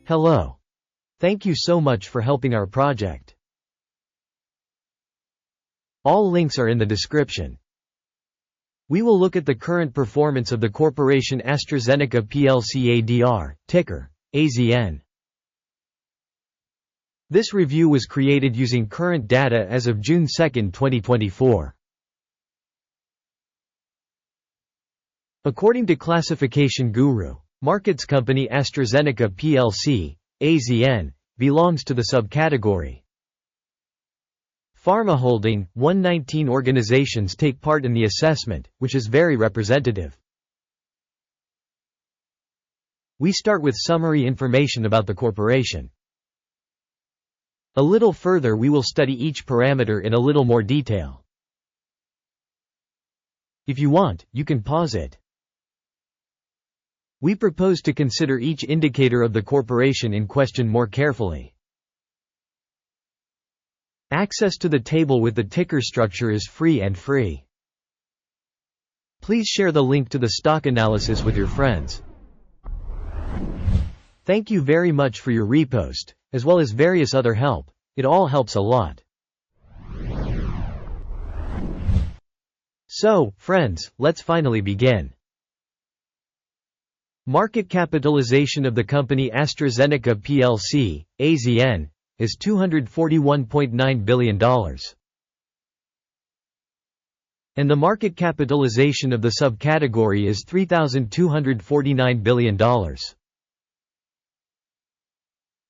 Hello. Thank you so much for helping our project. All links are in the description. We will look at the current performance of the corporation ASTRAZENECA plc ADR, ticker AZN. This review was created using current data as of June 2, 2024. According to Classification Guru.Markets company ASTRAZENECA plc AZN belongs to the subcategory Pharma Holding. 119 organizations take part in the assessment, which is very representative. We start with summary information about the corporation. A little further we will study each parameter in a little more detail. If you want, you can pause it. We propose to consider each indicator of the corporation in question more carefully. Access to the table with the ticker structure is free. Please share the link to the stock analysis with your friends. Thank you very much for your repost, as well as various other help. It all helps a lot. So, friends, let's finally begin. Market capitalization of the company ASTRAZENECA plc, AZN, is $241.9 billion. And the market capitalization of the subcategory is $3,249 billion.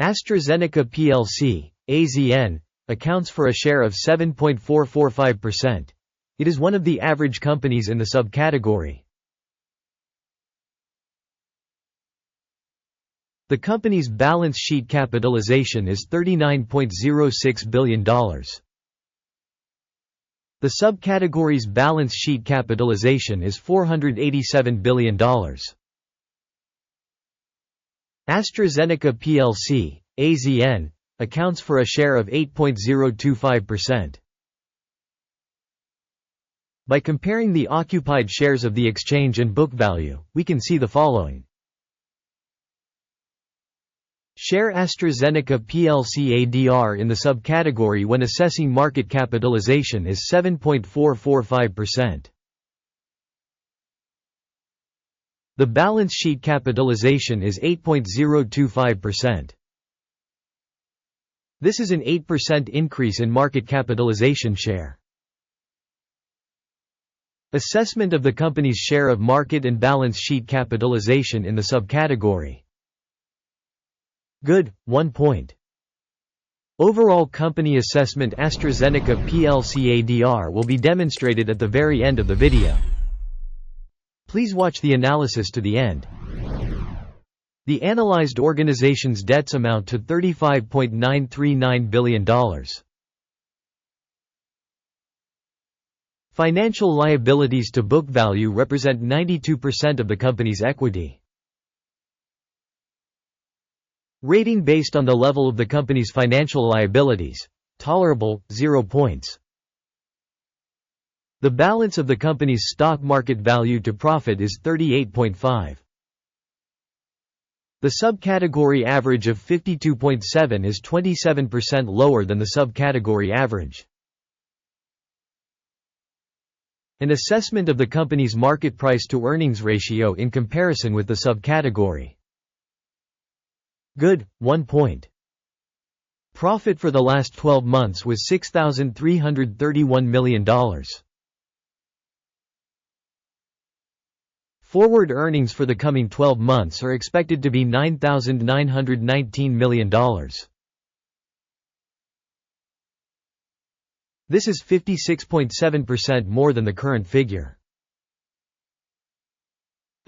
ASTRAZENECA plc, AZN, accounts for a share of 7.445%. It is one of the average companies in the subcategory. The company's balance sheet capitalization is $39.06 billion. The subcategory's balance sheet capitalization is $487 billion. ASTRAZENECA plc, AZN, accounts for a share of 8.025%. By comparing the occupied shares of the exchange and book value, we can see the following. Share ASTRAZENECA plc ADR in the subcategory when assessing market capitalization is 7.445%. The balance sheet capitalization is 8.025%. This is an 8% increase in market capitalization share. Assessment of the company's share of market and balance sheet capitalization in the subcategory. Good, 1 point. Overall company assessment ASTRAZENECA plc ADR will be demonstrated at the very end of the video. Please watch the analysis to the end. The analyzed organization's debts amount to $35.939 billion. Financial liabilities to book value represent 92% of the company's equity. Rating based on the level of the company's financial liabilities. Tolerable, 0 points. The balance of the company's stock market value to profit is 38.5. The subcategory average of 52.7 is 27% lower than the subcategory average. An assessment of the company's market price to earnings ratio in comparison with the subcategory. Good, 1 point. Profit for the last 12 months was $6,331 million. Forward earnings for the coming 12 months are expected to be $9,919 million. This is 56.7% more than the current figure.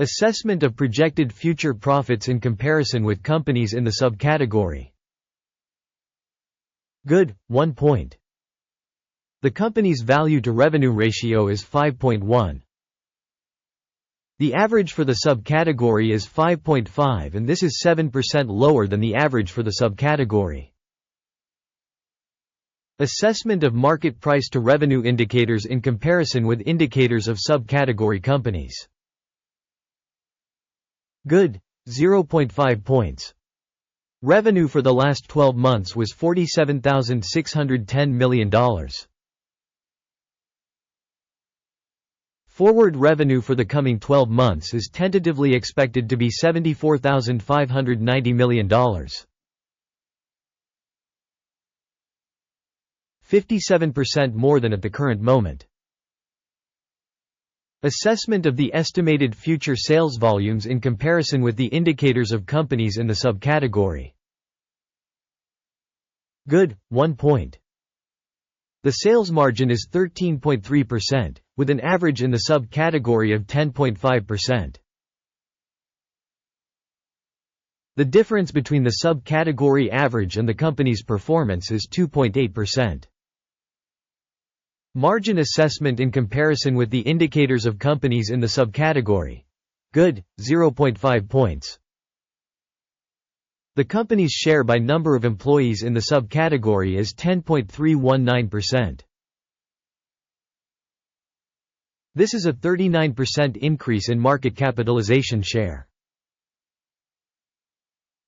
Assessment of projected future profits in comparison with companies in the subcategory. Good, 1 point. The company's value-to-revenue ratio is 5.1. The average for the subcategory is 5.5 and this is 7% lower than the average for the subcategory. Assessment of market price-to-revenue indicators in comparison with indicators of subcategory companies. Good, 0.5 points. Revenue for the last 12 months was $47,610 million. Forward revenue for the coming 12 months is tentatively expected to be $74,590 million. 57% more than at the current moment. Assessment of the estimated future sales volumes in comparison with the indicators of companies in the subcategory. Good, 1 point. The sales margin is 13.3%, with an average in the subcategory of 10.5%. The difference between the subcategory average and the company's performance is 2.8%. Margin assessment in comparison with the indicators of companies in the subcategory. Good, 0.5 points. The company's share by number of employees in the subcategory is 10.319%. This is a 39% increase in market capitalization share.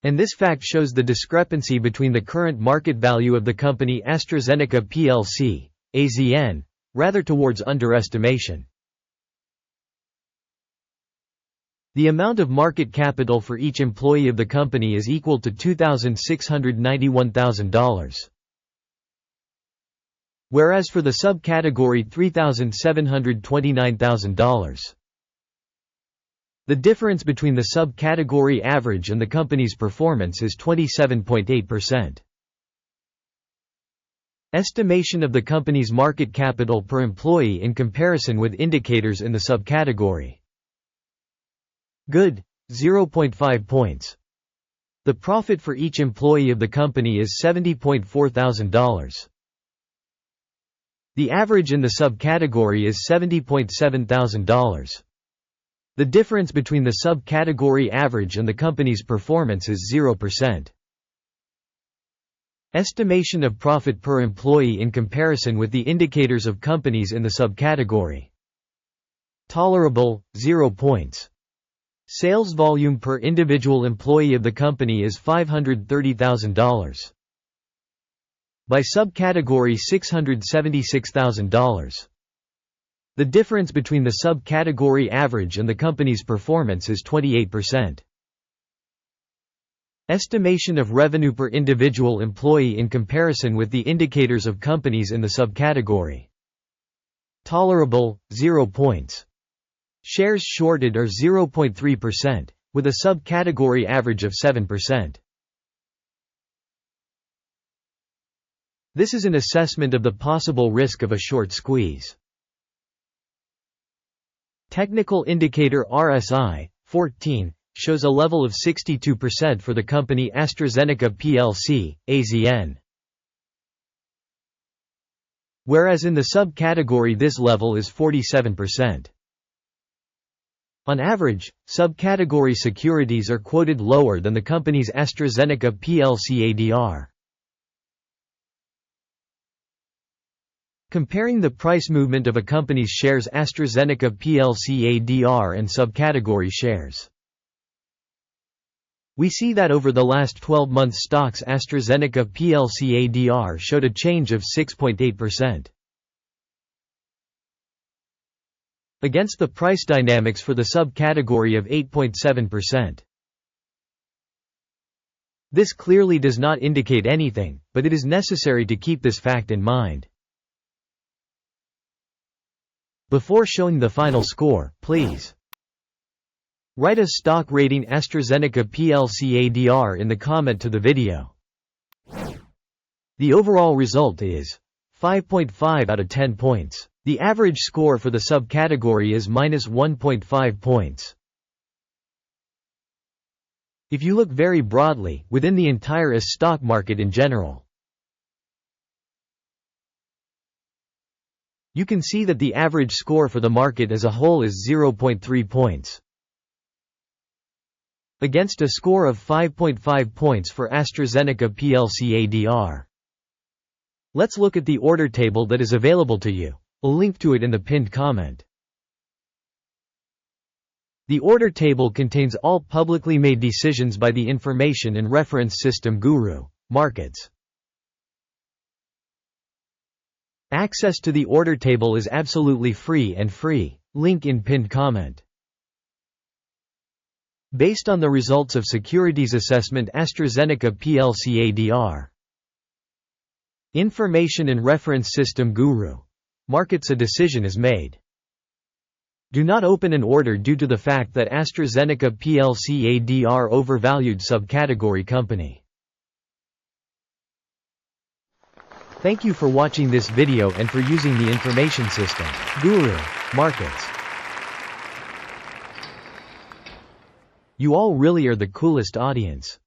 And this fact shows the discrepancy between the current market value of the company ASTRAZENECA plc, AZN, rather towards underestimation. The amount of market capital for each employee of the company is equal to $2,691,000. Whereas for the subcategory $3,729,000. The difference between the subcategory average and the company's performance is 27.8%. Estimation of the company's market capital per employee in comparison with indicators in the subcategory. Good, 0.5 points. The profit for each employee of the company is $70,400. The average in the subcategory is $70,700. The difference between the subcategory average and the company's performance is 0%. Estimation of profit per employee in comparison with the indicators of companies in the subcategory. Tolerable, 0 points. Sales volume per individual employee of the company is $530,000. By subcategory $676,000. The difference between the subcategory average and the company's performance is 28%. Estimation of revenue per individual employee in comparison with the indicators of companies in the subcategory. Tolerable, 0 points. Shares shorted are 0.3%, with a subcategory average of 7%. This is an assessment of the possible risk of a short squeeze. Technical indicator RSI, 14, shows a level of 62% for the company ASTRAZENECA plc, AZN. Whereas in the subcategory this level is 47%. On average, subcategory securities are quoted lower than the company's ASTRAZENECA plc ADR. Comparing the price movement of a company's shares ASTRAZENECA plc ADR and subcategory shares. We see that over the last 12 months stocks ASTRAZENECA plc ADR showed a change of 6.8%. Against the price dynamics for the subcategory of 8.7%. This clearly does not indicate anything, but it is necessary to keep this fact in mind. Before showing the final score, please write a stock rating ASTRAZENECA plc ADR in the comment to the video. The overall result is 5.5 out of 10 points. The average score for the subcategory is -1.5 points. If you look very broadly, within the entire AS stock market in general, you can see that the average score for the market as a whole is 0.3 points. Against a score of 5.5 points for ASTRAZENECA plc ADR. Let's look at the order table that is available to you. A link to it in the pinned comment. The order table contains all publicly made decisions by the information and reference system Guru.Markets. Access to the order table is absolutely free and free. Link in pinned comment. Based on the results of Securities Assessment ASTRAZENECA PLC ADR. Information and reference system Guru.Markets. A decision is made. Do not open an order due to the fact that ASTRAZENECA PLC ADR overvalued subcategory company. Thank you for watching this video and for using the information system Guru.Markets. You all really are the coolest audience.